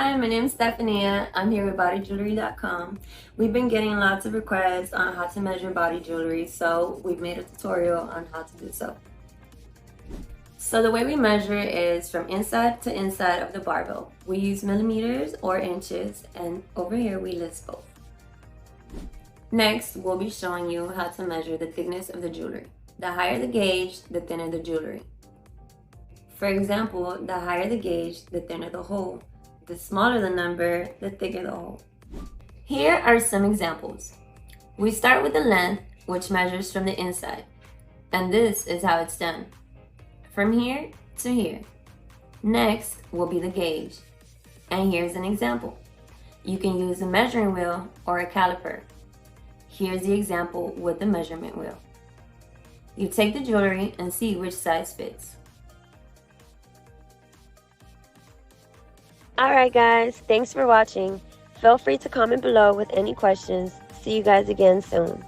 Hi, my name is Stephania. I'm here with Bodyjewelry.com. We've been getting lots of requests on how to measure body jewelry, so we've made a tutorial on how to do so. So the way we measure is from inside to inside of the barbell. We use millimeters or inches, and over here we list both. Next, we'll be showing you how to measure the thickness of the jewelry. The higher the gauge, the thinner the jewelry. For example, the higher the gauge, the thinner the hole. The smaller the number, the thicker the hole. Here are some examples. We start with the length, which measures from the inside. And this is how it's done. From here to here. Next will be the gauge. And here's an example. You can use a measuring wheel or a caliper. Here's the example with the measurement wheel. You take the jewelry and see which size fits. Alright guys, thanks for watching. Feel free to comment below with any questions. See you guys again soon.